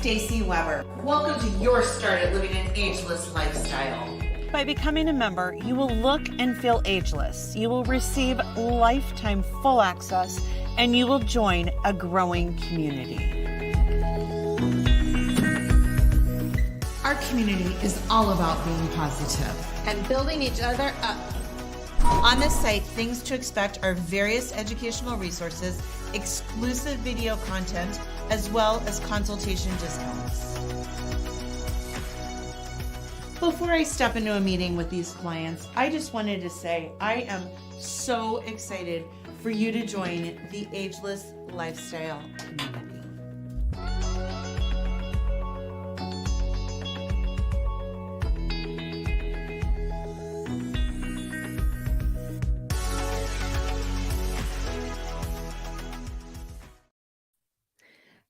Stacy Weber. Welcome to your start at living an ageless lifestyle. By becoming a member, you will look and feel ageless. You will receive lifetime full access, and you will join a growing community. Our community is all about being positive and building each other up. On this site, things to expect are various educational resources, exclusive video content, as well as consultation discounts. Before I step into a meeting with these clients, I just wanted to say I am so excited for you to join the Ageless Lifestyle community.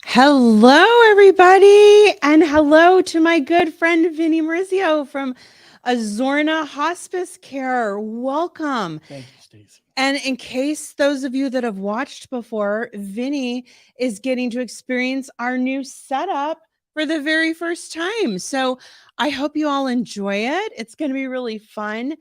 Hello, everybody, and hello to my good friend Vinny Marizio from Azorna Hospice Care. Welcome. Thank you, Stacey. And in case those of you that have watched before, Vinny is getting to experience our new setup for the very first time. So I hope you all enjoy it. It's going to be really fun.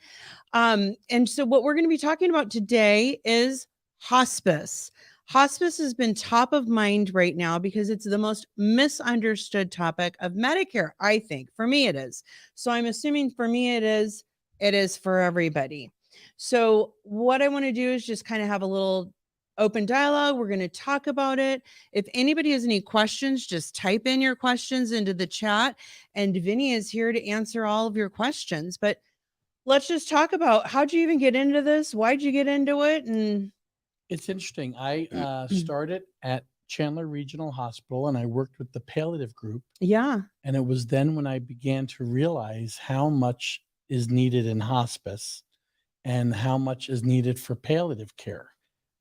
And so what we're going to be talking about today is hospice. Hospice has been top of mind right now because it's the most misunderstood topic of Medicare, I think. For me, it is. So I'm assuming for me, it is for everybody. So what I want to do is just kind of have a little open dialogue. We're going to talk about it. If anybody has any questions, just type in your questions into the chat, and Vinny is here to answer all of your questions. But let's just talk about, how'd you even get into this? Why'd you get into it? And it's interesting. I started at Chandler Regional Hospital and I worked with the palliative group. Yeah. And it was then when I began to realize how much is needed in hospice and how much is needed for palliative care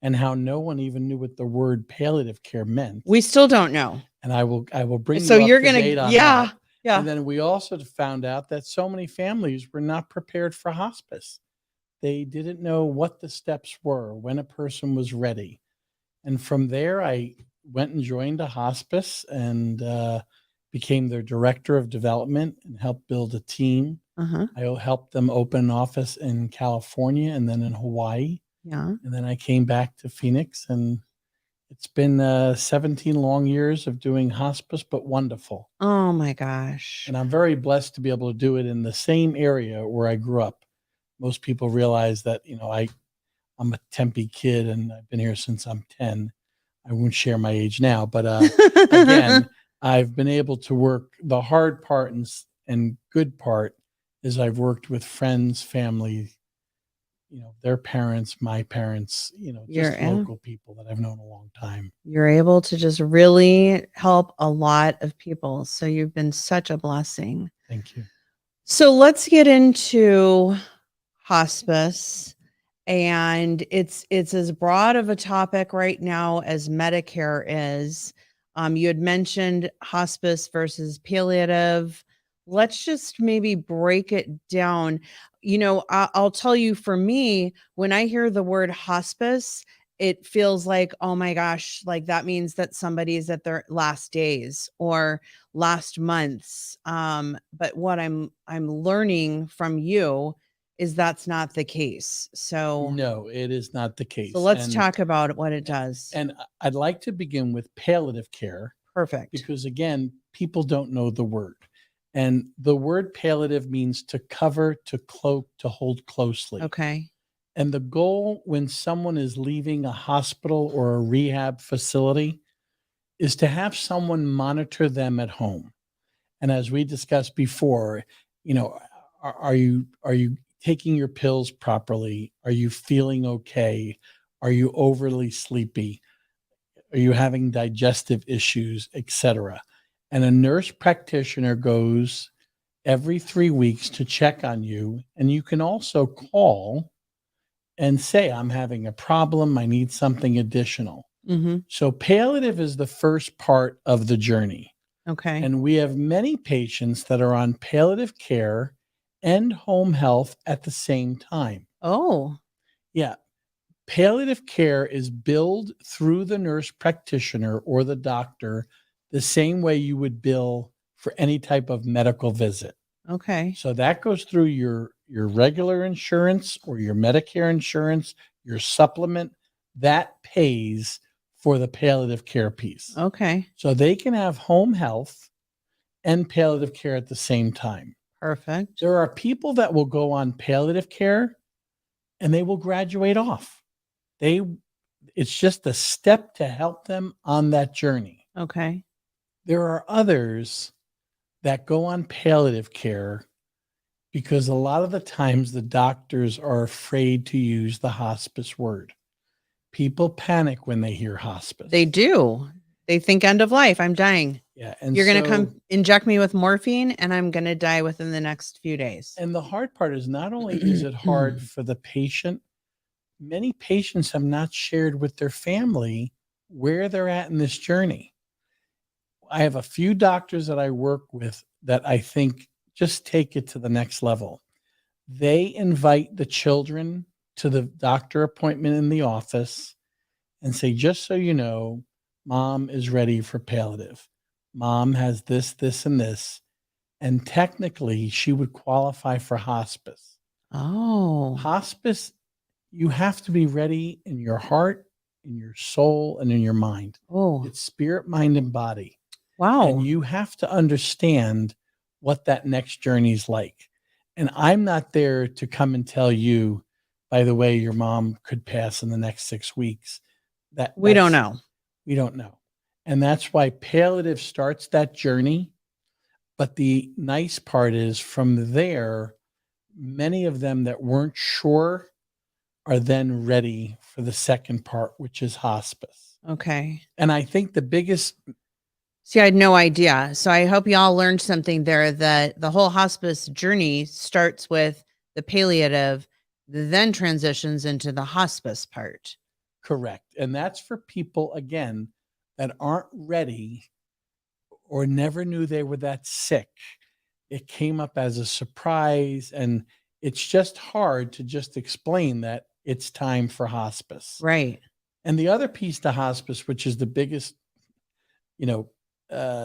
and how no one even knew what the word palliative care meant. We still don't know. And I will bring so you you're up to gonna date on yeah that. Yeah. And then we also found out that so many families were not prepared for hospice. They didn't know what the steps were, when a person was ready. And from there, I went and joined a hospice and became their director of development and helped build a team. Uh-huh. I helped them open an office in California and then in Hawaii. Yeah. And then I came back to Phoenix, and it's been 17 long years of doing hospice, but wonderful. Oh my gosh. And I'm very blessed to be able to do it in the same area where I grew up. Most people realize that, I'm a Tempe kid and I've been here since I'm 10. I won't share my age now, but again, I've been able to work. The hard part and good part is I've worked with friends, family, their parents, my parents, just local people that I've known a long time. You're able to just really help a lot of people. So you've been such a blessing. Thank you. So let's get into hospice. And it's as broad of a topic right now as Medicare is. You had mentioned hospice versus palliative. Let's just maybe break it down. I'll tell you, for me, when I hear the word hospice, it feels like, oh my gosh, like that means that somebody is at their last days or last months. But what I'm learning from you is that's not the case. So no, it is not the case. So let's talk about what it does. And I'd like to begin with palliative care. Perfect. Because again, people don't know the word. And the word palliative means to cover, to cloak, to hold closely. Okay. And the goal when someone is leaving a hospital or a rehab facility is to have someone monitor them at home. And as we discussed before, are you taking your pills properly? Are you feeling okay? Are you overly sleepy? Are you having digestive issues, etc.? And a nurse practitioner goes every 3 weeks to check on you. And you can also call and say, I'm having a problem. I need something additional. Mm-hmm. So palliative is the first part of the journey. Okay. And we have many patients that are on palliative care and home health at the same time. Oh. Yeah. Palliative care is billed through the nurse practitioner or the doctor the same way you would bill for any type of medical visit. Okay. So that goes through your regular insurance or your Medicare insurance, your supplement, that pays for the palliative care piece. Okay. So they can have home health and palliative care at the same time. Perfect. There are people that will go on palliative care and they will graduate off. It's just a step to help them on that journey. Okay. There are others that go on palliative care because a lot of the times the doctors are afraid to use the hospice word. People panic when they hear hospice. They do. They think end of life. I'm dying. Yeah. And You're going to so- come inject me with morphine and I'm going to die within the next few days. And the hard part is not only is it hard for the patient, many patients have not shared with their family where they're at in this journey. I have a few doctors that I work with that I think just take it to the next level. They invite the children to the doctor appointment in the office and say, just so you know, mom is ready for palliative. Mom has this, this, and this. And technically, she would qualify for hospice. Oh. Hospice, you have to be ready in your heart, in your soul, and in your mind. Oh. It's spirit, mind, and body. Wow. And you have to understand what that next journey is like. And I'm not there to come and tell you, by the way, your mom could pass in the next 6 weeks. We don't know. We don't know. And that's why palliative starts that journey. But the nice part is from there, many of them that weren't sure are then ready for the second part, which is hospice. Okay. And I think the biggest See, I had no idea. So I hope y'all learned something there, that the whole hospice journey starts with the palliative, then transitions into the hospice part. correct. And that's for people, again, that aren't ready or never knew they were that sick. It came up as a surprise. And it's just hard to just explain that it's time for hospice. Right. And the other piece to hospice, which is the biggest,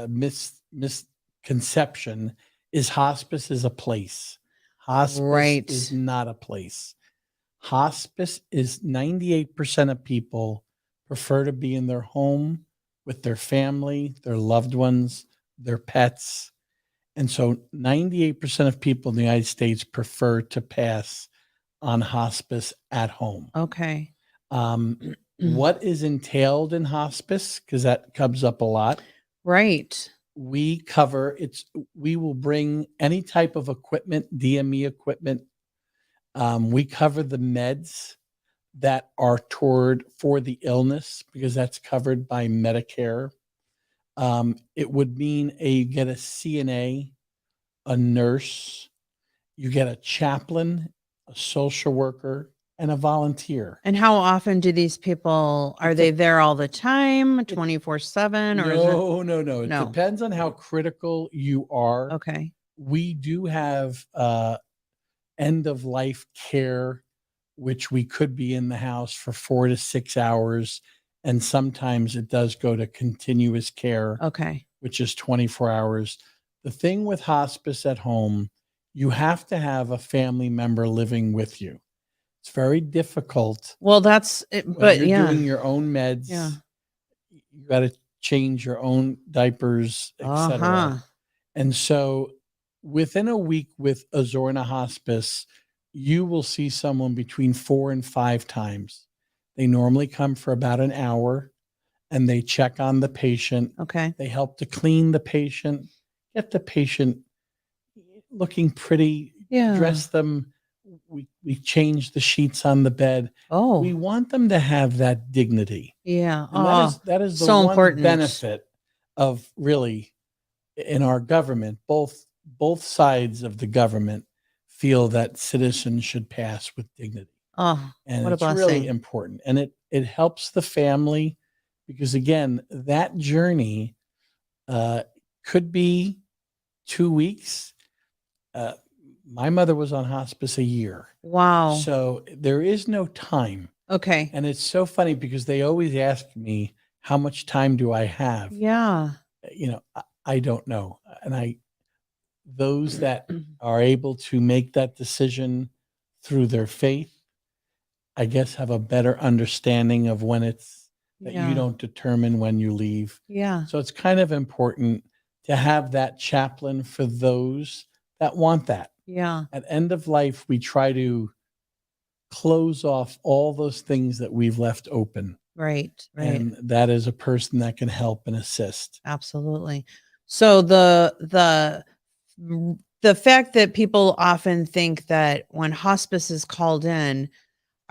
misconception, is hospice is a place. Hospice Right. is not a place. Hospice is 98% of people prefer to be in their home with their family, their loved ones, their pets. And so 98% of people in the United States prefer to pass on hospice at home. Okay. What is entailed in hospice? Because that comes up a lot. Right. We will bring any type of equipment, DME equipment. We cover the meds that are for the illness because that's covered by Medicare. It would mean you get a CNA, a nurse, you get a chaplain, a social worker, and a volunteer. And how often do these people, are they there all the time, 24/7, or is it? No. It No. depends on how critical you are. Okay. We do have end of life care, which we could be in the house for 4 to 6 hours. And sometimes it does go to continuous care, Okay. which is 24 hours. The thing with hospice at home, you have to have a family member living with you. It's very difficult. Well, that's it, When but you're yeah. doing your own meds. Yeah. You got to change your own diapers, etc. Uh-huh. And so within a week with Azorna Hospice, you will see someone between 4 and 5 times. They normally come for about an hour and they check on the patient. Okay. They help to clean the patient, get the patient looking pretty, Yeah. dress them. We change the sheets on the bed. Oh. We want them to have that dignity. Yeah. And that is the so one important. benefit of really in our government, both sides of the government feel that citizens should pass with dignity. Oh, And what a it's blessing. really important. And it helps the family because again, that journey could be 2 weeks. My mother was on hospice a year. Wow. So there is no time. Okay. And it's so funny because they always ask me, how much time do I have? Yeah. I don't know. And those that are able to make that decision through their faith, I guess, have a better understanding of when it's that you Yeah. don't determine when you leave. Yeah. So it's kind of important to have that chaplain for those that want that. Yeah. At end of life, we try to close off all those things that we've left open. Right. Right. And that is a person that can help and assist. Absolutely. So the fact that people often think that when hospice is called in,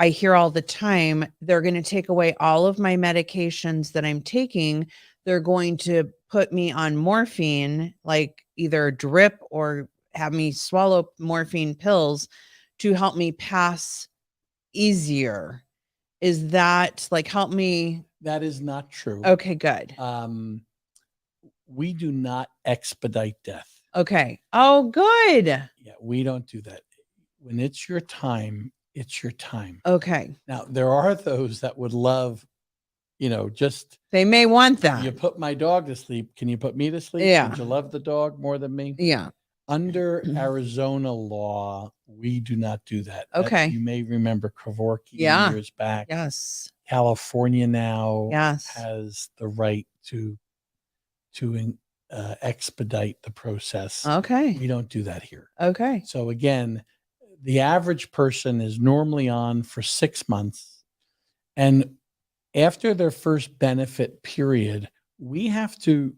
I hear all the time, they're going to take away all of my medications that I'm taking. They're going to put me on morphine, like either a drip or have me swallow morphine pills to help me pass easier. Is that like help me? That is not true. Okay, good. We do not expedite death. Okay. Oh, good. Yeah, we don't do that. When it's your time, it's your time. Okay. Now, there are those that would love, just They may want you that. put my dog to sleep. Can you put me to sleep? Yeah. Would you love the dog more than me? Yeah. Under Arizona law, we do not do that. Okay. You may remember Kevorkian Yeah. years back. Yes. California now Yes. has the right to expedite the process. Okay. We don't do that here. Okay. So again, the average person is normally on for 6 months. And after their first benefit period, you have to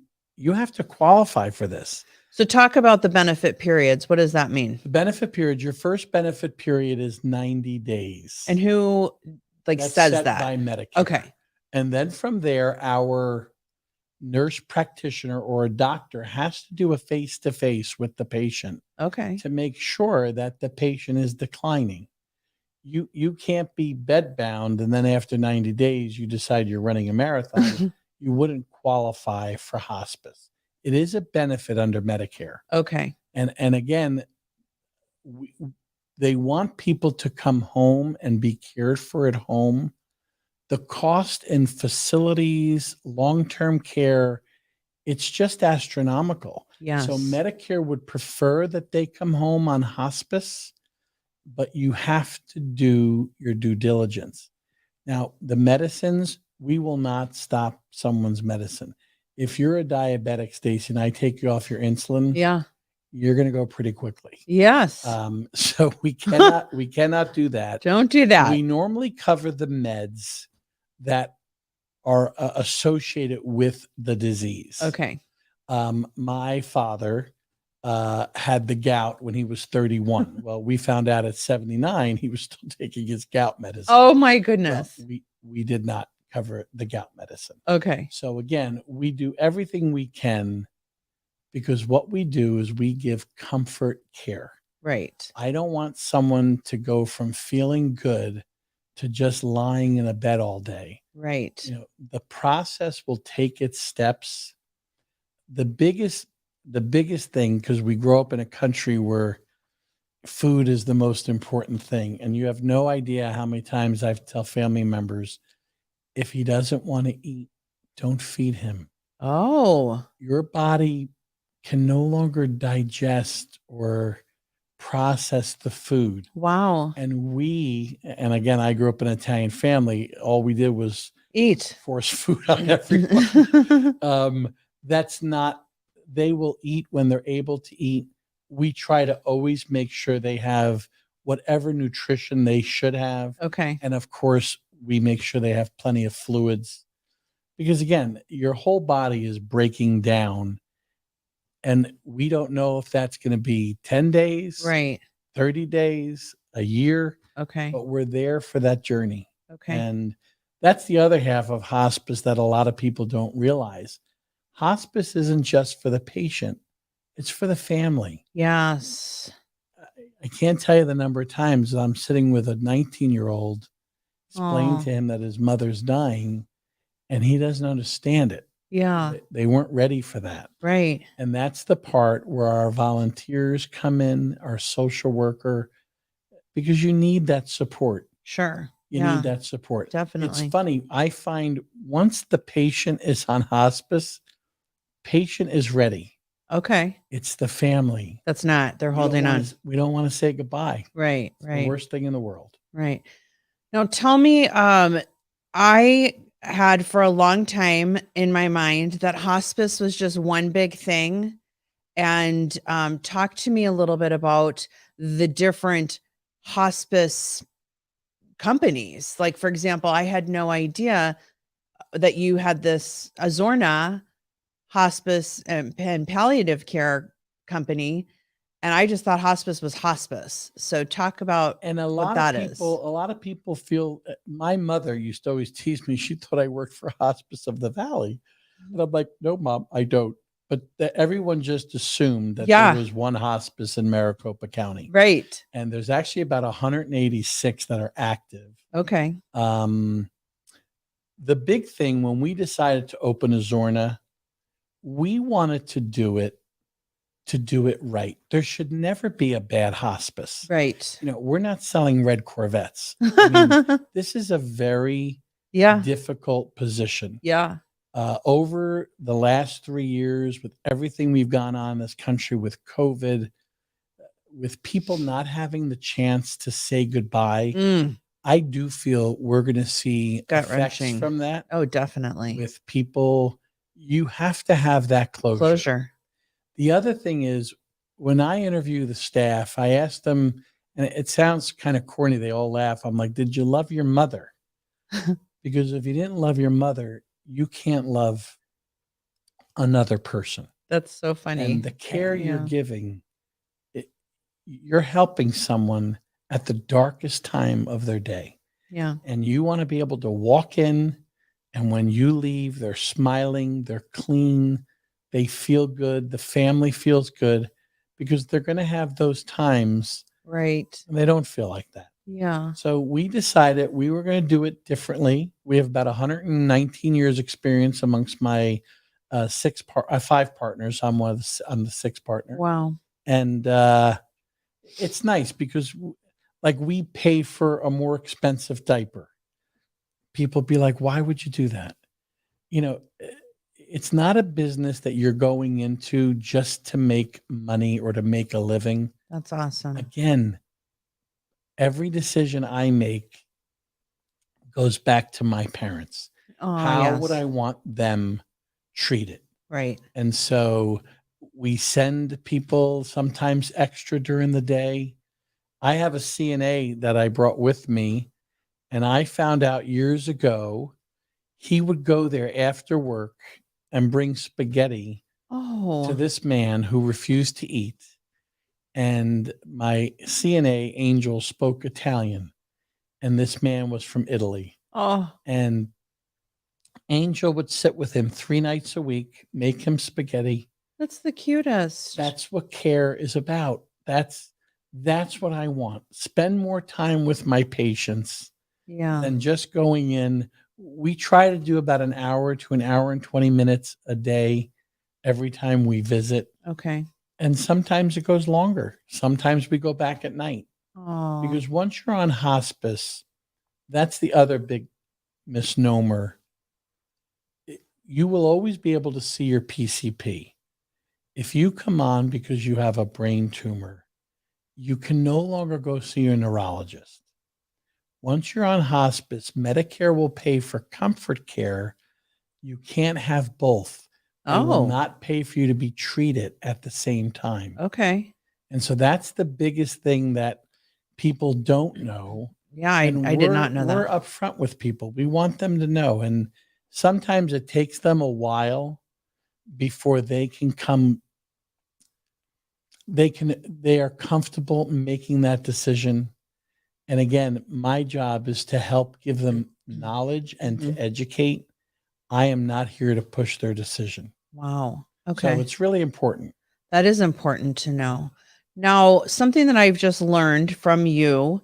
qualify for this. So talk about the benefit periods. What does that mean? The benefit period, your first benefit period is 90 days. And who That's says set that? by Medicare. Okay. And then from there, our nurse practitioner or a doctor has to do a face-to-face with the patient Okay. to make sure that the patient is declining. You can't be bedbound and then after 90 days you decide you're running a marathon. You wouldn't qualify for hospice. It is a benefit under Medicare. Okay. And again, they want people to come home and be cared for at home. The cost in facilities, long-term care, it's just astronomical. Yes. So Medicare would prefer that they come home on hospice, but you have to do your due diligence. Now, the medicines, we will not stop someone's medicine. If you're a diabetic, Stacey, and I take you off your insulin, Yeah. you're going to go pretty quickly. Yes. So we cannot do that. Don't do that. We normally cover the meds that are associated with the disease. Okay. My father had the gout when he was 31. Well, we found out at 79 he was still taking his gout medicine. Oh my goodness. Well, we did not cover the gout medicine. Okay. So again, we do everything we can because what we do is we give comfort care. Right. I don't want someone to go from feeling good to just lying in a bed all day. Right. The process will take its steps. The biggest thing, because we grow up in a country where food is the most important thing, and you have no idea how many times I've tell family members, if he doesn't want to eat, don't feed him. Oh. Your body can no longer digest or process the food. Wow. And again, I grew up in an Italian family. All we did was Eat. force food on everyone. That's not, they will eat when they're able to eat. We try to always make sure they have whatever nutrition they should have. Okay. And of course, we make sure they have plenty of fluids because again, your whole body is breaking down and we don't know if that's going to be 10 days, Right. 30 days, a year. Okay. But we're there for that journey. Okay. And that's the other half of hospice that a lot of people don't realize. Hospice isn't just for the patient. It's for the family. Yes. I can't tell you the number of times that I'm sitting with a 19-year-old, explaining to him that his mother's dying, and he doesn't understand it. Yeah. They weren't ready for that. Right. And that's the part where our volunteers come in, our social worker, because you need that support. Sure. You need that support. Definitely. It's funny. I find once the patient is on hospice, patient is ready. Okay. It's the family. That's not. They're We don't holding wanna on. we don't wanna say goodbye. Right. It's the Right. worst thing in the world. Right. Now tell me, I had for a long time in my mind that hospice was just one big thing. And talk to me a little bit about the different hospice companies. Like, for example, I had no idea that you had this Azorna hospice and palliative care company. And I just thought hospice was hospice. So talk about And a what lot of that is. people feel my mother used to always tease me. She thought I worked for Hospice of the Valley. And I'm like, no, mom, I don't. But everyone just assumed that there Yeah. was one hospice in Maricopa County. Right. And there's actually about 186 that are active. Okay. The big thing when we decided to open Azorna, we wanted to do it right. There should never be a bad hospice. Right. We're not selling red Corvettes. I mean, this is a very Yeah. difficult position. Yeah. Over the last 3 years, with everything we've gone on in this country with COVID, with people not having the chance to say goodbye, Mm, I do feel we're going to see effects gut-wrenching. from that Oh, definitely. with people. You have to have that closure. The other thing is, when I interview the staff, I ask them, and it sounds kind of corny, they all laugh. I'm like, did you love your mother? Because if you didn't love your mother, you can't love another person. That's so funny. And the care you're Yeah. giving, you're helping someone at the darkest time of their day. Yeah. And you want to be able to walk in, and when you leave, they're smiling, they're clean, they feel good, the family feels good, because they're going to have those times Right. and they don't feel like that. Yeah. So we decided we were going to do it differently. We have about 119 years experience amongst my 5 partners. I'm I'm the 6th partner. Wow. And it's nice because like we pay for a more expensive diaper. People be like, why would you do that? It's not a business that you're going into just to make money or to make a living. That's awesome. Again, every decision I make goes back to my parents. Oh, How would yes. I want them treated? Right. And so we send people sometimes extra during the day. I have a CNA that I brought with me, and I found out years ago he would go there after work and bring spaghetti to Oh, this man who refused to eat. And my CNA Angel spoke Italian, and this man was from Italy. oh, And Angel would sit with him 3 nights a week, make him spaghetti. that's the cutest. That's what care is about. That's what I want. Spend more time with my patients Yeah. than just going in. We try to do about an hour to an hour and 20 minutes a day every time we visit. Okay. And sometimes it goes longer. Sometimes we go back at night. Oh, Because once you're on hospice, that's the other big misnomer. You will always be able to see your PCP. If you come on because you have a brain tumor, you can no longer go see your neurologist. Once you're on hospice, Medicare will pay for comfort care. You can't have both. They will oh, not pay for you to be treated at the same time. okay. And so that's the biggest thing that people don't know. Yeah, And I did not know we're that. upfront with people. We want them to know. And sometimes it takes them a while before they can come. They are comfortable making that decision. And again, my job is to help give them knowledge and Mhm. to educate. I am not here to push their decision. Wow. So Okay. it's really important. That is important to know. Now, something that I've just learned from you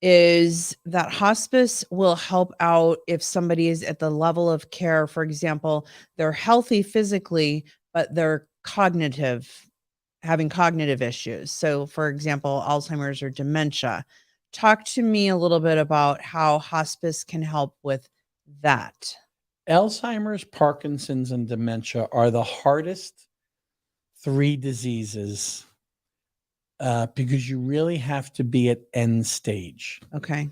is that hospice will help out if somebody is at the level of care. For example, they're healthy physically, but they're having cognitive issues. So, for example, Alzheimer's or dementia. Talk to me a little bit about how hospice can help with that. Alzheimer's, Parkinson's, and dementia are the hardest 3 diseases because you really have to be at end stage. Okay.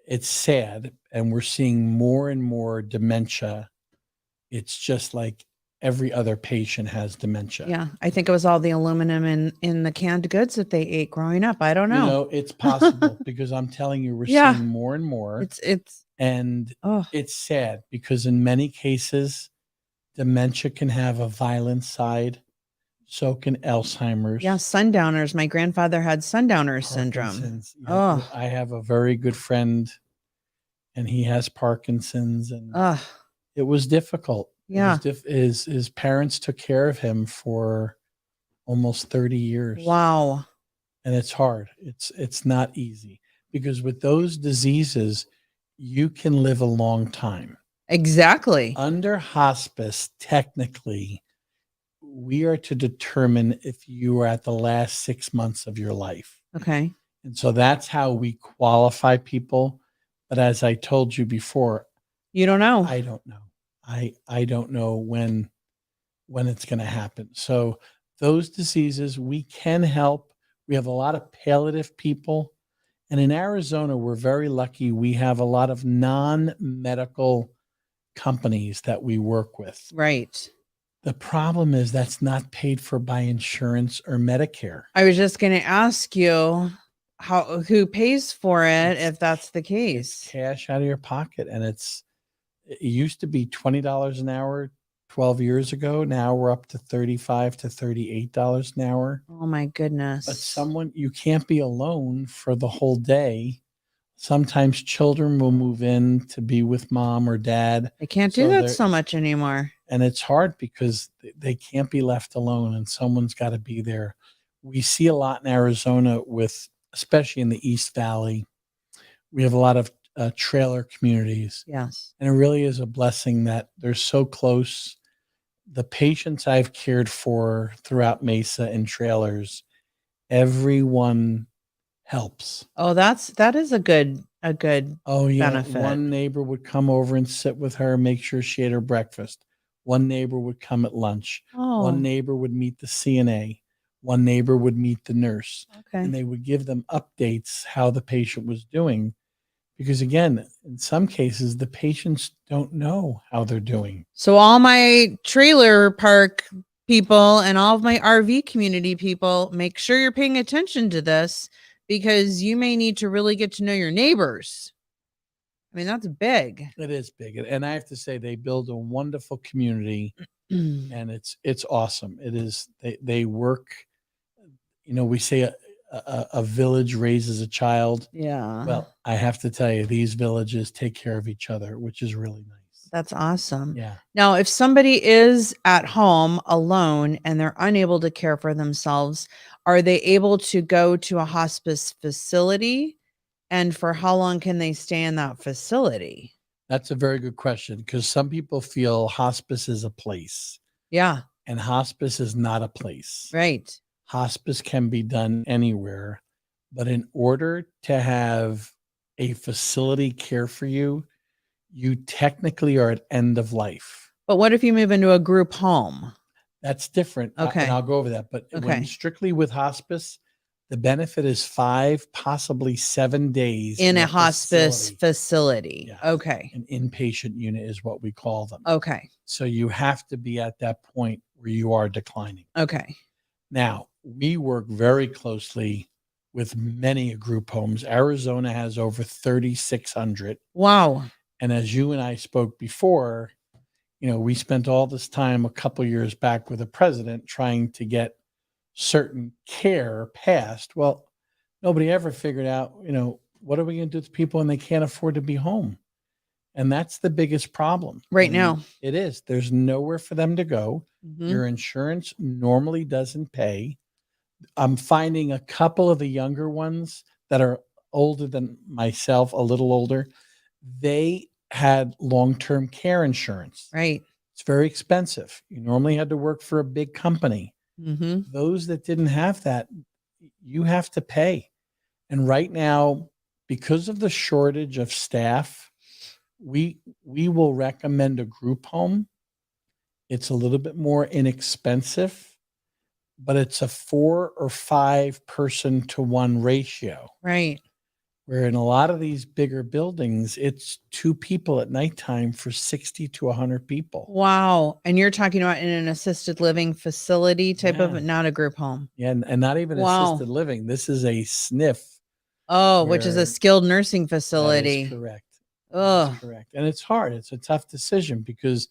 It's sad, and we're seeing more and more dementia. It's just like every other patient has dementia. Yeah. I think it was all the aluminum in the canned goods that they ate growing up. I don't know. It's possible because I'm telling you, we're Yeah. seeing more and more. And oh, it's sad because in many cases, dementia can have a violent side. So can Alzheimer's. yeah. Sundowners. My grandfather had sundowners syndrome. Parkinson's. Oh, I have a very good friend and he has Parkinson's, and it was difficult. yeah. His parents took care of him for almost 30 years. Wow. And it's hard. It's not easy because with those diseases, you can live a long time. Exactly. Under hospice, technically, we are to determine if you are at the last 6 months of your life. Okay. And so that's how we qualify people. But as I told you before, you don't know. I don't know. I don't know when it's going to happen. So those diseases we can help. We have a lot of palliative people. And in Arizona, we're very lucky. We have a lot of non-medical companies that we work with. Right. The problem is that's not paid for by insurance or Medicare. I was just going to ask you who pays for it if that's the case. It's cash out of your pocket. And it used to be $20 an hour 12 years ago. Now we're up to $35 to $38 an hour. Oh my goodness. But you can't be alone for the whole day. Sometimes children will move in to be with mom or dad. They can't do that so much anymore. And it's hard because they can't be left alone and someone's got to be there. We see a lot in Arizona especially in the East Valley. We have a lot of trailer communities. Yes. And it really is a blessing that they're so close. The patients I've cared for throughout Mesa in trailers, everyone helps. Oh, that is a good benefit. One neighbor would come over and sit with her, make sure she ate her breakfast. One neighbor would come at lunch. Oh. One neighbor would meet the CNA. One neighbor would meet the nurse. Okay. And they would give them updates how the patient was doing. Because again, in some cases, the patients don't know how they're doing. So all my trailer park people and all of my RV community people, make sure you're paying attention to this because you may need to really get to know your neighbors. I mean, that's big. It is big. And I have to say, they build a wonderful community and it's awesome. It is, they work, we say a village raises a child. Yeah. Well, I have to tell you, these villages take care of each other, which is really nice. That's awesome. Yeah. Now, if somebody is at home alone and they're unable to care for themselves, are they able to go to a hospice facility? And for how long can they stay in that facility? That's a very good question because some people feel hospice is a place. Yeah. And hospice is not a place. Right. Hospice can be done anywhere. But in order to have a facility care for you, you technically are at end of life. But what if you move into a group home? That's different. Okay. And I'll go over that. But when strictly with hospice, the benefit is 5, possibly 7 days in a hospice facility. Yes. Okay. An inpatient unit is what we call them. Okay. So you have to be at that point where you are declining. Okay. Now, we work very closely with many group homes. Arizona has over 3,600. Wow. And as you and I spoke before, we spent all this time a couple years back with the president trying to get certain care passed. Well, nobody ever figured out, what are we going to do with people when they can't afford to be home? And that's the biggest problem right now. It is. There's nowhere for them to go. Mm-hmm. Your insurance normally doesn't pay. I'm finding a couple of the younger ones that are older than myself, a little older. They had long-term care insurance. Right. It's very expensive. You normally had to work for a big company. Mm-hmm. Those that didn't have that, you have to pay. And right now, because of the shortage of staff, we will recommend a group home. It's a little bit more inexpensive, but it's a 4 or 5 person to 1 ratio. Right. Where in a lot of these bigger buildings, it's 2 people at nighttime for 60 to 100 people. Wow. And you're talking about in an assisted living facility type Yeah. of, not a group home. Yeah, and not even Wow. assisted living. This is a SNF. Oh, which is a where skilled nursing That facility. is correct. That Ugh. is correct. And it's hard. It's a tough decision because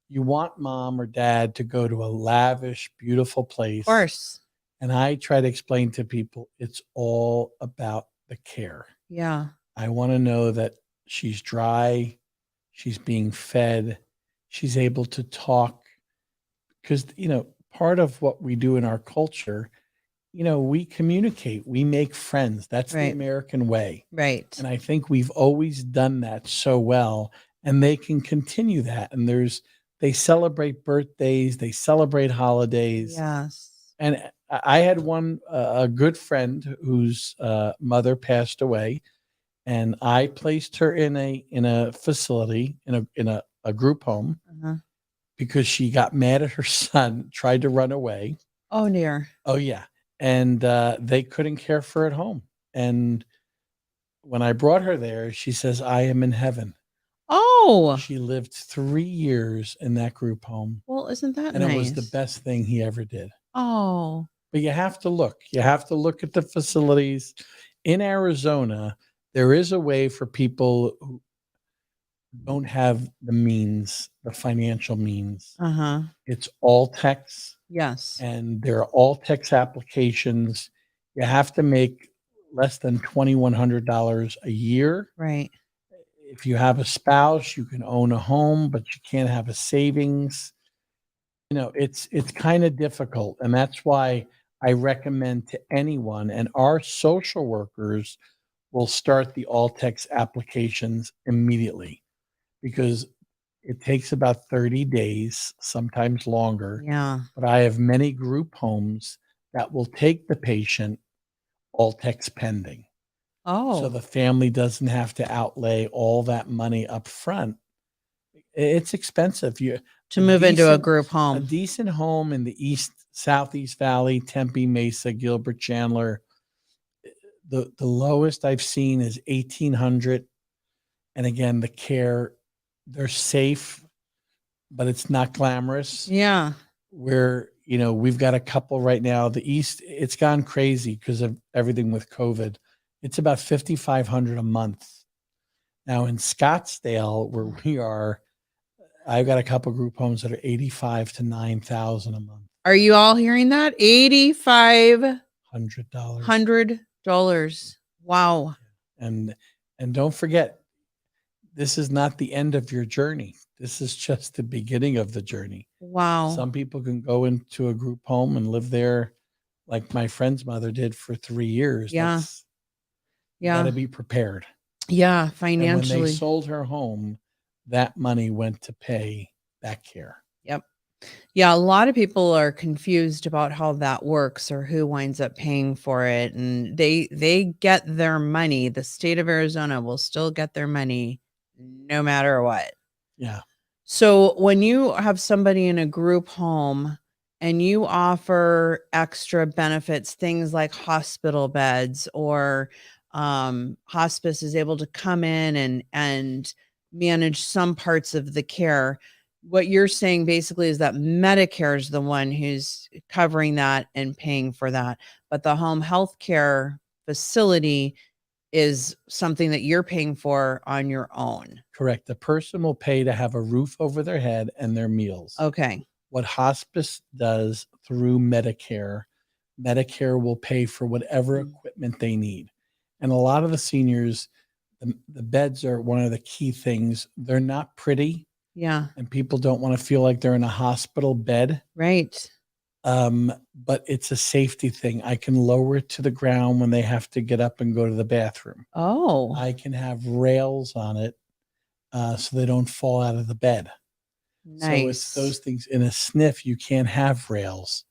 you want mom or dad to go to a lavish, beautiful Of place. course. And I try to explain to people it's all about the care. Yeah. I want to know that she's dry, she's being fed, she's able to talk. Because, part of what we do in our culture, we communicate, we make friends. That's the Right. American way. Right. And I think we've always done that so well, and they can continue that. And they celebrate birthdays, they celebrate holidays. Yes. And I had a good friend whose mother passed away, and I placed her in a facility, in a group home, Uh-huh. because she got mad at her son, tried to run away. Oh, dear. Oh yeah, and they couldn't care for her at home. And when I brought her there, she says, "I am in heaven." Oh, She lived 3 years in that group home, well, isn't that and nice? it was the best thing he ever did. Oh, But you have to look. You have to look at the facilities. In Arizona, there is a way for people who don't have the means, the financial means. uh-huh. It's all text, Yes. and there are all text applications. You have to make less than $2,100 a year. Right. If you have a spouse, you can own a home, but you can't have a savings. It's kind of difficult, and that's why I recommend to anyone, and our social workers will start the all text applications immediately, because it takes about 30 days, sometimes longer. Yeah. But I have many group homes that will take the patient all text pending. So Oh, the family doesn't have to outlay all that money up front. It's expensive. to A move into a decent group a home. decent home in the Southeast Valley, Tempe, Mesa, Gilbert, Chandler, the lowest I've seen is 1,800. And again, the care, they're safe, but it's not glamorous. Yeah. Where, we've got a couple right now. The East, it's gone crazy because of everything with COVID. It's about 5,500 a month. Now in Scottsdale, where we are, I've got a couple group homes that are 85 to 9,000 a month. Are you all hearing that? $8,500. $100. Wow. And don't forget, this is not the end of your journey. This is just the beginning of the journey. Wow. Some people can go into a group home and live there like my friend's mother did for 3 years. Yeah. You got Yeah. to be prepared. Yeah. And when they Financially. sold her home, that money went to pay that care. Yep. Yeah, a lot of people are confused about how that works or who winds up paying for it, and they get their money. The state of Arizona will still get their money no matter what. Yeah. So when you have somebody in a group home and you offer extra benefits, things like hospital beds, or hospice is able to come in and manage some parts of the care, what you're saying basically is that Medicare is the one who's covering that and paying for that, but the home health care facility is something that you're paying for on your own. Correct. The person will pay to have a roof over their head and their meals. Okay. What hospice does through Medicare will pay for whatever equipment they need. And a lot of the seniors, the beds are one of the key things. They're not pretty. Yeah. And people don't want to feel like they're in a hospital bed. Right. But it's a safety thing. I can lower it to the ground when they have to get up and go to the bathroom. Oh. I can have rails on it so they don't fall out of the bed. So it's those Nice. things. In a SNF, you can't have rails.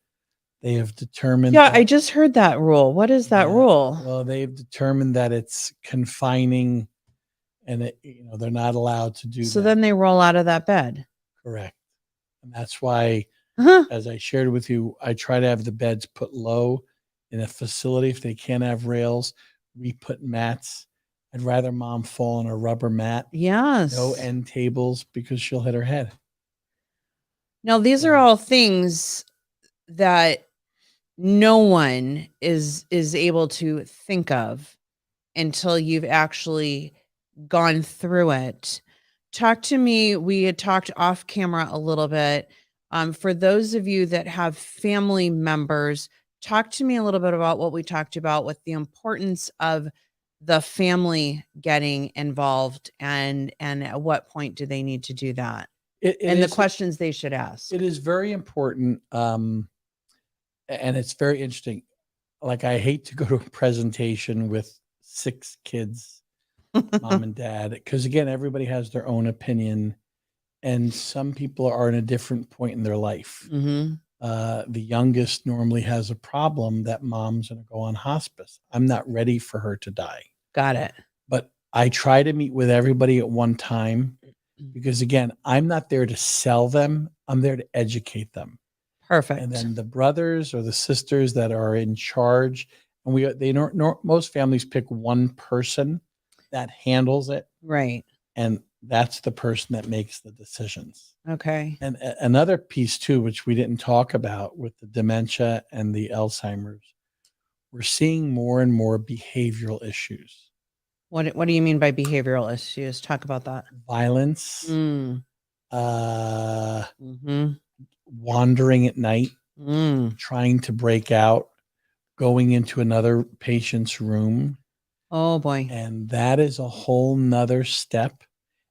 They have determined Yeah, I that, just heard that rule. What is that yeah, rule? well, they've determined that it's confining and they're not allowed to do So that. then they roll out of that bed. Correct. And that's why, Uh-huh. as I shared with you, I try to have the beds put low in a facility. If they can't have rails, we put mats. I'd rather mom fall on a rubber mat, Yes. no end tables, because she'll hit her head. Now, these are all things that no one is able to think of until you've actually gone through it. Talk to me. We had talked off camera a little bit. For those of you that have family members, talk to me a little bit about what we talked about with the importance of the family getting involved, and at what point do they need to do that, and the questions they should ask. It is very important. And it's very interesting. Like, I hate to go to a presentation with 6 kids, mom and dad, because again, everybody has their own opinion, and some people are in a different point in their life. Mm-hmm. The youngest normally has a problem that mom's going to go on hospice. I'm not ready for her to die. Got it. But I try to meet with everybody at one time, because again, I'm not there to sell them. I'm there to educate them. Perfect. And then the brothers or the sisters that are in charge, and most families pick one person that handles it, Right. and that's the person that makes the decisions. Okay. And another piece too, which we didn't talk about with the dementia and the Alzheimer's, we're seeing more and more behavioral issues. What do you mean by behavioral issues? Talk about that. Violence, Mm. Mm-hmm. wandering at night, trying to break out, going into another patient's room. Oh boy. And that is a whole nother step.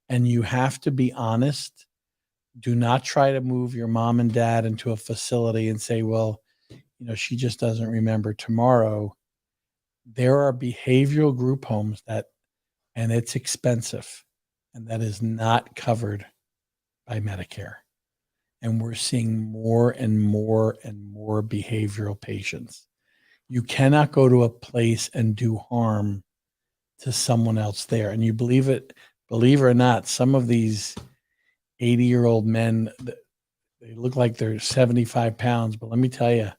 And you have to be honest. Do not try to move your mom and dad into a facility and say, well, she just doesn't remember tomorrow. There are behavioral group homes and it's expensive, and that is not covered by Medicare. And we're seeing more and more and more behavioral patients. You cannot go to a place and do harm to someone else there. And you believe it or not, some of these 80-year-old men, they look like they're 75 pounds, but let me tell you,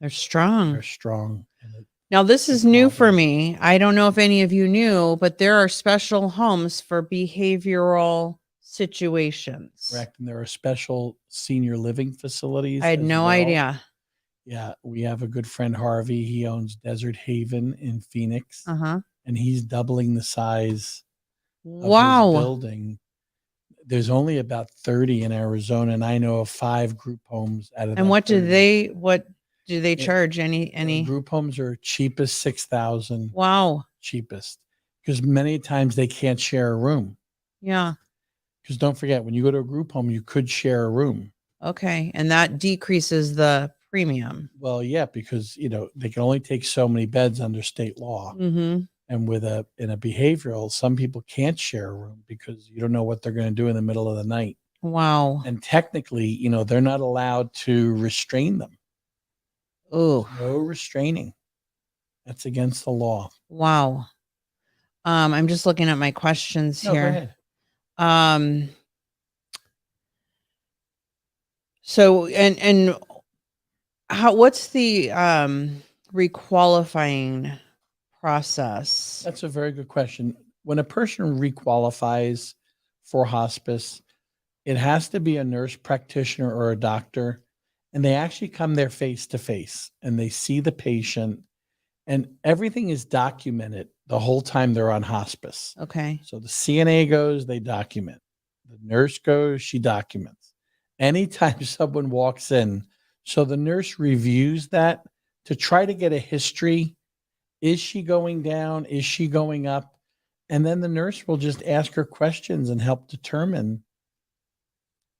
They're strong. they're strong. Now, this is new for me. I don't know if any of you knew, but there are special homes for behavioral situations. Correct. And there are special senior living facilities. I had no idea. Yeah. We have a good friend, Harvey. He owns Desert Haven in Phoenix. Uh-huh. And he's doubling the size of Wow. his building. There's only about 30 in Arizona, and I know of 5 group homes out of. And what 30. do they charge? Any group homes are cheapest $6,000. Wow. Cheapest, because many times they can't share a room. Yeah. Because don't forget, when you go to a group home, you could share a room. Okay, and that decreases the premium. Well, yeah, because they can only take so many beds under state law. Mm-hmm. And in a behavioral, some people can't share a room because you don't know what they're going to do in the middle of the night. Wow. And technically, they're not allowed to restrain them. Oh, no restraining. That's against the law. Wow. I'm just looking at my questions here. Go ahead. So and what's the requalifying process? That's a very good question. When a person requalifies for hospice, it has to be a nurse practitioner or a doctor, and they actually come there face to face and they see the patient, and everything is documented the whole time they're on hospice. Okay. So the CNA goes, they document. The nurse goes, she documents. Anytime someone walks in, so the nurse reviews that to try to get a history. Is she going down? Is she going up? And then the nurse will just ask her questions and help determine,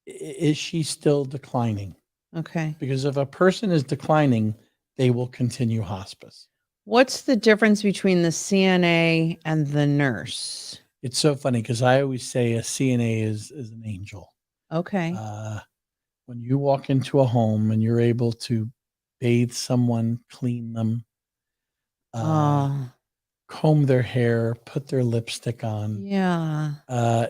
is she still declining? Okay. Because if a person is declining, they will continue hospice. What's the difference between the CNA and the nurse? It's so funny because I always say a CNA is an angel. Okay. When you walk into a home and you're able to bathe someone, clean them, comb their hair, put their lipstick on. Yeah. Uh,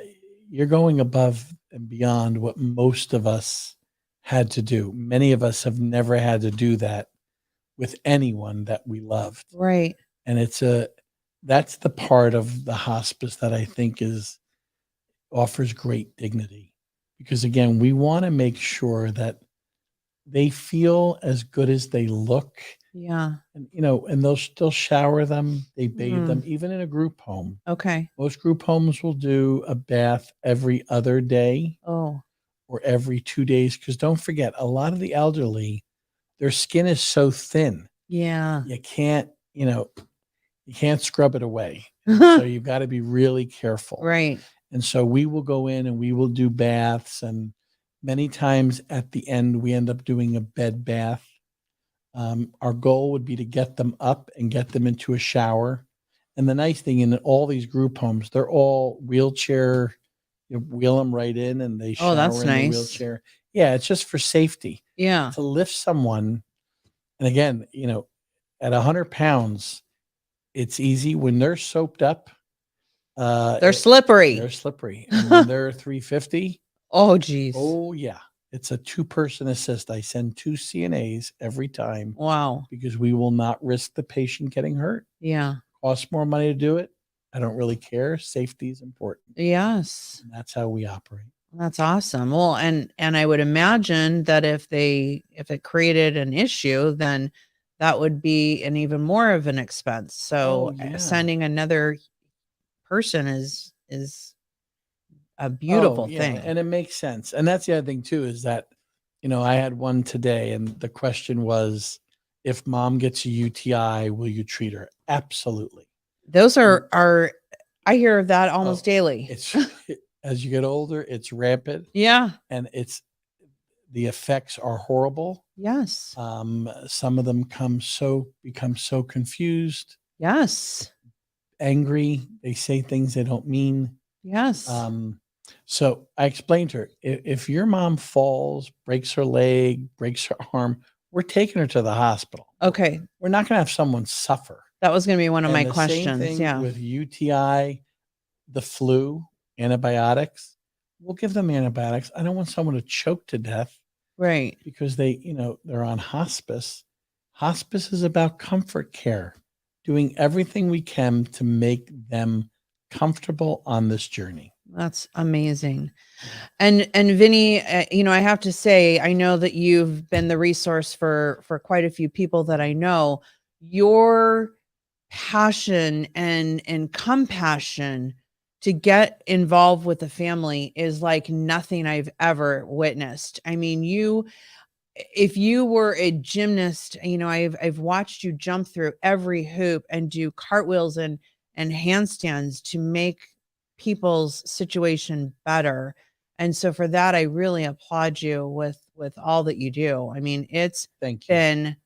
you're going above and beyond what most of us had to do. Many of us have never had to do that with anyone that we loved. Right. And that's the part of the hospice that I think offers great dignity. Because again, we want to make sure that they feel as good as they look. Yeah. And and they'll still shower them, they bathe them, Mm. even in a group home. Okay. Most group homes will do a bath every other day Oh, or every 2 days. Because don't forget, a lot of the elderly, their skin is so thin, yeah. you can't, you can't scrub it away. And so you've got to be really careful. Right. And so we will go in and we will do baths. And many times at the end, we end up doing a bed bath. Our goal would be to get them up and get them into a shower. And the nice thing in all these group homes, they're all wheelchair. You wheel them right in and they Oh, shower that's in the nice. wheelchair. Yeah, it's just for safety Yeah. to lift someone. And again, at 100 pounds, it's easy when they're soaped up. They're slippery. They're slippery. And when they're 350, Oh, geez. oh yeah, it's a 2-person assist. I send 2 CNAs every time Wow. because we will not risk the patient getting hurt. Yeah. Costs more money to do it. I don't really care. Safety is important. Yes. And that's how we operate. That's awesome. Well, and I would imagine that if it created an issue, then that would be an even more of an expense. Oh So yeah. sending another person is a Oh beautiful yeah. thing. And it makes sense. And that's the other thing too, is that, I had one today and the question was, if mom gets a UTI, will you treat her? Absolutely. Those are I hear of that almost Oh, daily. It's as you get older, it's rampant Yeah. and the effects are horrible. Yes. Some of them become so confused, Yes. angry. They say things they don't mean. Yes. So I explained to her, if your mom falls, breaks her leg, breaks her arm, we're taking her to the hospital. Okay. We're not going to have someone suffer. That was going to be one of And my the same questions. thing Yeah. with UTI, the flu, antibiotics. We'll give them antibiotics. I don't want someone to choke to death Right. because they're on hospice. Hospice is about comfort care, doing everything we can to make them comfortable on this journey. That's amazing. And Vinny, I have to say, I know that you've been the resource for quite a few people that I know. Your passion and compassion to get involved with the family is like nothing I've ever witnessed. I mean, if you were a gymnast, I've watched you jump through every hoop and do cartwheels and handstands to make people's situation better. And so for that, I really applaud you with all that you do. I mean, it's Thank you. been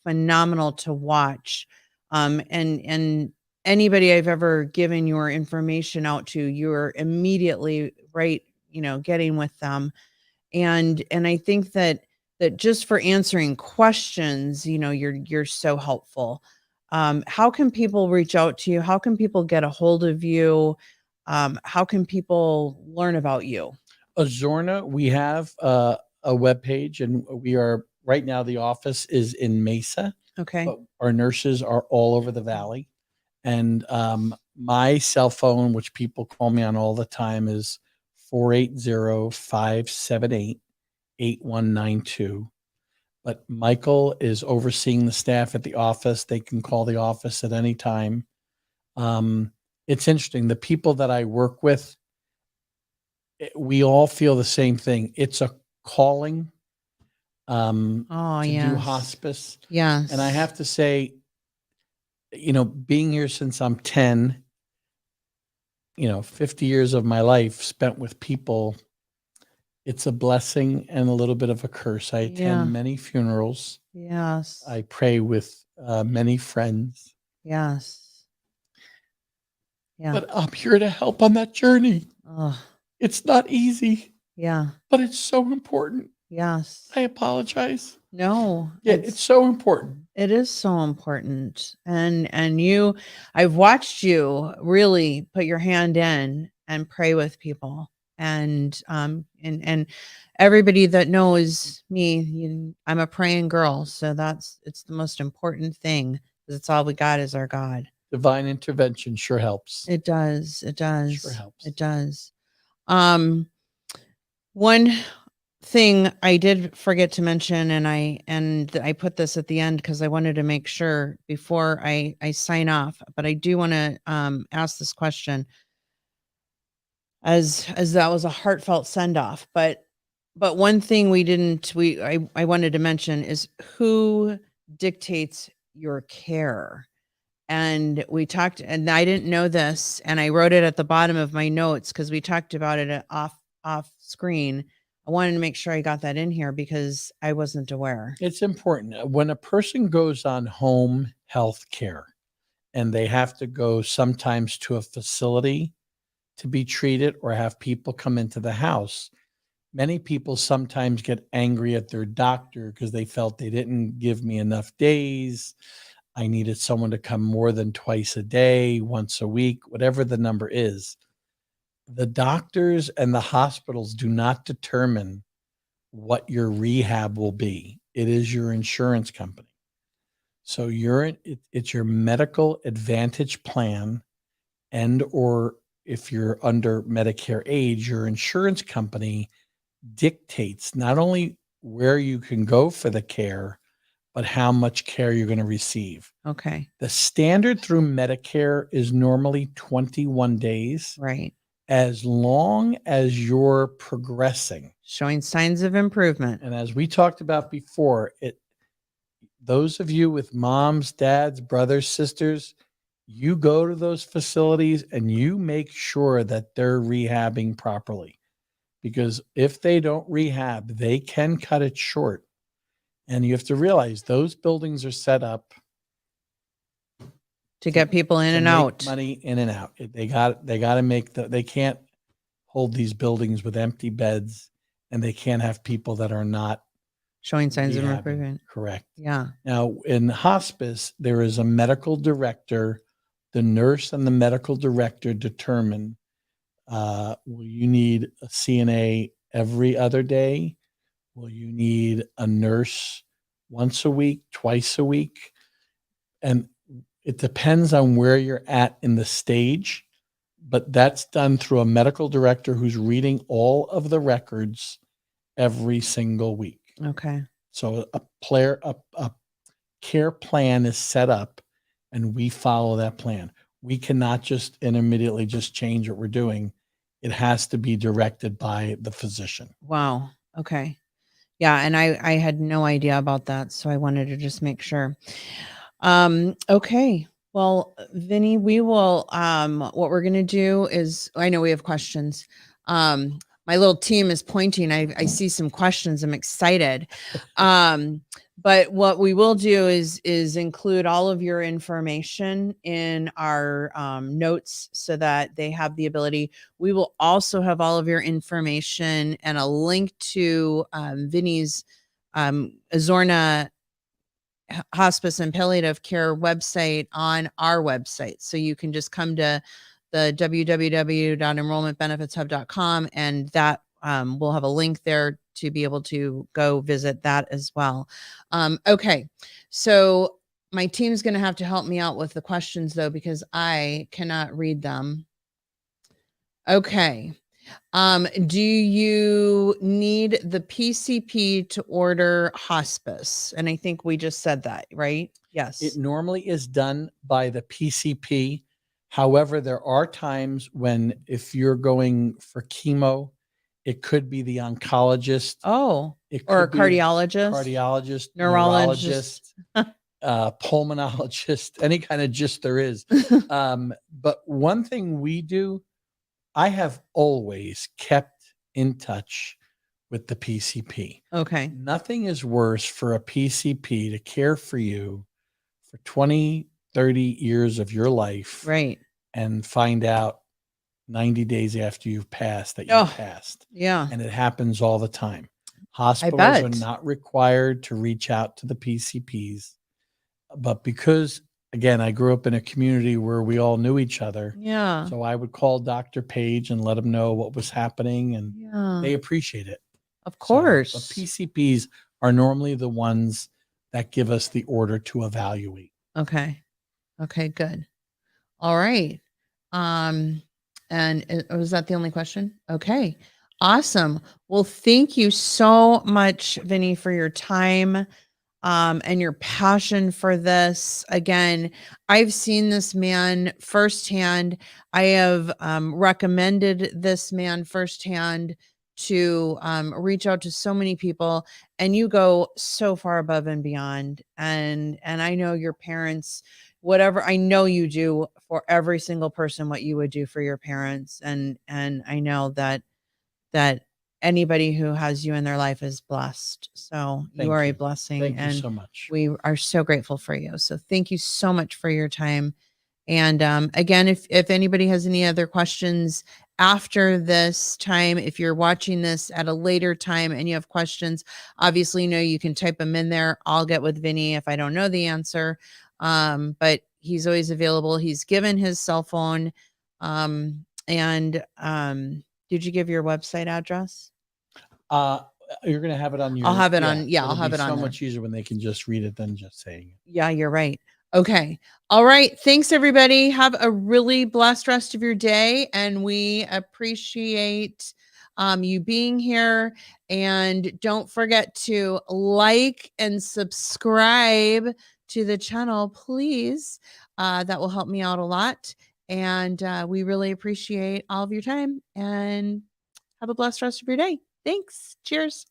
phenomenal to watch. And anybody I've ever given your information out to, you're immediately right, getting with them. And I think that just for answering questions, you're so helpful. How can people reach out to you? How can people get a hold of you? How can people learn about you? Azorna, we have a webpage, and we are right now. The office is in Mesa, Okay. but our nurses are all over the valley. And my cell phone, which people call me on all the time, is 480-578-8192. But Michael is overseeing the staff at the office. They can call the office at any time. It's interesting. The people that I work with, we all feel the same thing. It's a calling Oh, to do yes. hospice. Yes. And I have to say, being here since I'm 10, 50 years of my life spent with people, it's a blessing and a little bit of a curse. I attend Yeah. many funerals. Yes. I pray with many friends. Yes. Yeah. But I'm here to help on that journey. Oh, It's not easy, yeah. but it's so important. Yes. I apologize. No, Yeah, it's so important. it is so important. And I've watched you really put your hand in and pray with people. And everybody that knows me, I'm a praying girl. So it's the most important thing, because it's all we got is our God. Divine intervention sure helps. It does. It does. Sure helps. It does. One thing I did forget to mention, and I put this at the end because I wanted to make sure before I sign off, but I do want to ask this question, as that was a heartfelt send off. But one thing I wanted to mention is, who dictates your care? And we talked, and I didn't know this, and I wrote it at the bottom of my notes because we talked about it off screen. I wanted to make sure I got that in here because I wasn't aware. It's important. When a person goes on home health care and they have to go sometimes to a facility to be treated or have people come into the house, many people sometimes get angry at their doctor because they felt they didn't give me enough days. I needed someone to come more than twice a day, once a week, whatever the number is. The doctors and the hospitals do not determine what your rehab will be. It is your insurance company. So it's your medical advantage plan, and or if you're under Medicare age, your insurance company dictates not only where you can go for the care, but how much care you're going to receive. Okay. The standard through Medicare is normally 21 days. Right. As long as you're progressing, showing signs of improvement. And as we talked about before, those of you with moms, dads, brothers, sisters, you go to those facilities and you make sure that they're rehabbing properly. Because if they don't rehab, they can cut it short. And you have to realize those buildings are set up to get people in and out. Money in and out. They got to make they can't hold these buildings with empty beds, and they can't have people that are not showing signs of improvement. Correct. Yeah. Now, in hospice, there is a medical director. The nurse and the medical director determine, will you need a CNA every other day? Will you need a nurse once a week, twice a week? And it depends on where you're at in the stage, but that's done through a medical director who's reading all of the records every single week. Okay. So a care plan is set up, and we follow that plan. We cannot just immediately just change what we're doing. It has to be directed by the physician. Wow. Okay. Yeah. And I had no idea about that. So I wanted to just make sure. Okay. Well, Vinny, we will, what we're going to do is, I know we have questions. My little team is pointing. I see some questions. I'm excited. But what we will do is include all of your information in our notes so that they have the ability. We will also have all of your information and a link to Vinny's Azorna Hospice and Palliative Care website on our website. So you can just come to the www.enrollmentbenefitshub.com, and that we'll have a link there to be able to go visit that as well. Okay. So my team's going to have to help me out with the questions though, because I cannot read them. Okay. Do you need the PCP to order hospice? And I think we just said that, right? Yes. It normally is done by the PCP. However, there are times when if you're going for chemo, it could be the oncologist. Oh, it or a could be cardiologist, neurologist, pulmonologist, any kind of gist there is. But one thing we do, I have always kept in touch with the PCP. Okay. Nothing is worse for a PCP to care for you for 20, 30 years of your life. Right. And find out 90 days after you've passed that you passed. Yeah. And it happens all the time. Hospitals are bet. not required to reach out to the PCPs, but because, again, I grew up in a community where we all knew each other, Yeah. so I would call Dr. Page and let him know what was happening, and Yeah. they appreciate it. Of But course. PCPs are normally the ones that give us the order to evaluate. Okay. Okay, good. All right. And was that the only question? Okay. Awesome. Well, thank you so much, Vinny, for your time and your passion for this. Again, I've seen this man firsthand. I have recommended this man firsthand to reach out to so many people, and you go so far above and beyond. And I know your parents, whatever I know you do for every single person, what you would do for your parents, and I know that anybody who has you in their life is blessed. So you Thank are a you. blessing, Thank you and so much. we are so grateful for you. So thank you so much for your time. And again, if anybody has any other questions after this time, if you're watching this at a later time and you have questions, obviously, you can type them in there. I'll get with Vinny if I don't know the answer. But he's always available. He's given his cell phone. And did you give your website address? You're going to have it on your. I'll have it on. Yeah, I'll it'll have be it on so there. much easier when they can just read it than just saying it. Yeah, you're right. Okay. All right. Thanks, everybody. Have a really blessed rest of your day. And we appreciate you being here. And don't forget to like and subscribe to the channel, please. That will help me out a lot. And we really appreciate all of your time. And have a blessed rest of your day. Thanks. Cheers.